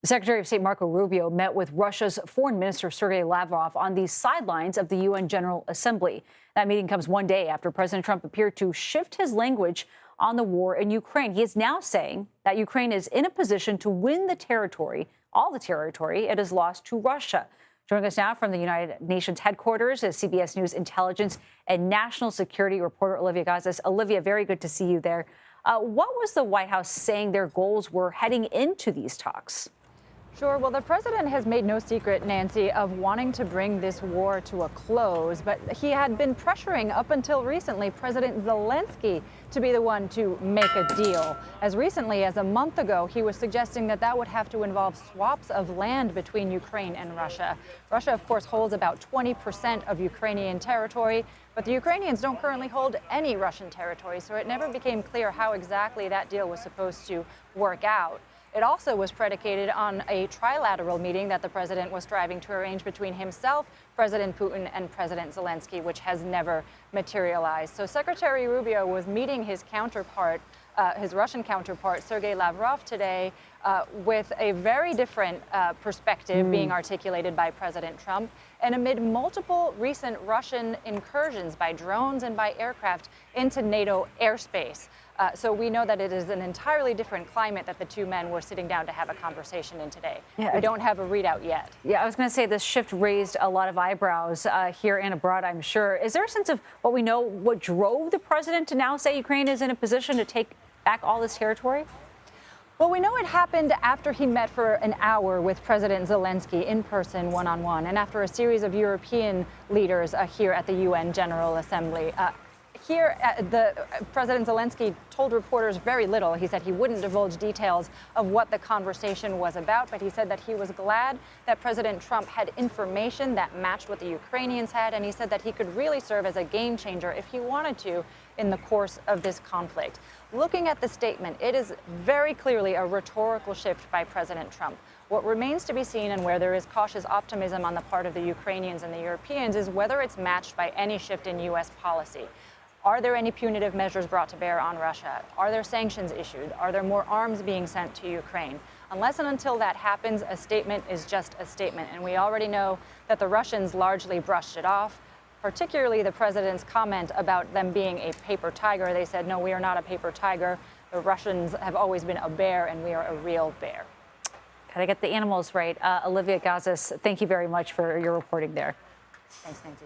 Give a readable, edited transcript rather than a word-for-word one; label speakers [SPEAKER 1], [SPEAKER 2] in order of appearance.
[SPEAKER 1] Secretary of State Marco Rubio met with Russia's Foreign Minister Sergei Lavrov on the sidelines of the UN General Assembly. That meeting comes one day after President Trump appeared to shift his language on the war in Ukraine. He is now saying that Ukraine is in a position to win the territory, all the territory it has lost to Russia. Joining us now from the United Nations headquarters is CBS News intelligence and national security reporter Olivia Gazis. Olivia, very good to see you there. What was the White House saying their goals were heading into these talks?
[SPEAKER 2] Sure. Well, the president has made no secret, Nancy, of wanting to bring this war to a close. But he had been pressuring up until recently President Zelensky to be the one to make a deal. As recently as a month ago, he was suggesting that that would have to involve swaps of land between Ukraine and Russia. Russia, of course, holds about 20% of Ukrainian territory, but the Ukrainians don't currently hold any Russian territory, so it never became clear how exactly that deal was supposed to work out. It also was predicated on a trilateral meeting that the president was striving to arrange between himself, President Putin, and President Zelensky, which has never materialized. So Secretary Rubio was meeting his counterpart, his Russian counterpart, Sergei Lavrov, today with a very different perspective being articulated by President Trump. And amid multiple recent Russian incursions by drones and by aircraft into NATO airspace. So we know that it is an entirely different climate that the two men were sitting down to have a conversation in today. Yeah, we don't have a readout yet.
[SPEAKER 1] Yeah, I was going to say this shift raised a lot of eyebrows here and abroad, I'm sure. Is there a sense of what we know, what drove the president to now say Ukraine is in a position to take back all this territory?
[SPEAKER 2] Well, we know it happened after he met for an hour with President Zelensky in person, one-on-one, and after a series of European leaders here at the UN General Assembly. President Zelensky told reporters very little. He said he wouldn't divulge details of what the conversation was about, but he said that he was glad that President Trump had information that matched what the Ukrainians had, and he said that he could really serve as a game changer if he wanted to in the course of this conflict. Looking at the statement, it is very clearly a rhetorical shift by President Trump. What remains to be seen, and where there is cautious optimism on the part of the Ukrainians and the Europeans, is whether it's matched by any shift in U.S. policy. Are there any punitive measures brought to bear on Russia? Are there sanctions issued? Are there more arms being sent to Ukraine? Unless and until that happens, a statement is just a statement. And we already know that the Russians largely brushed it off, particularly the president's comment about them being a paper tiger. They said, no, we are not a paper tiger. The Russians have always been a bear, and we are a real bear.
[SPEAKER 1] Gotta get the animals right. Olivia Gazis, thank you very much for your reporting there.
[SPEAKER 2] Thanks, Nancy.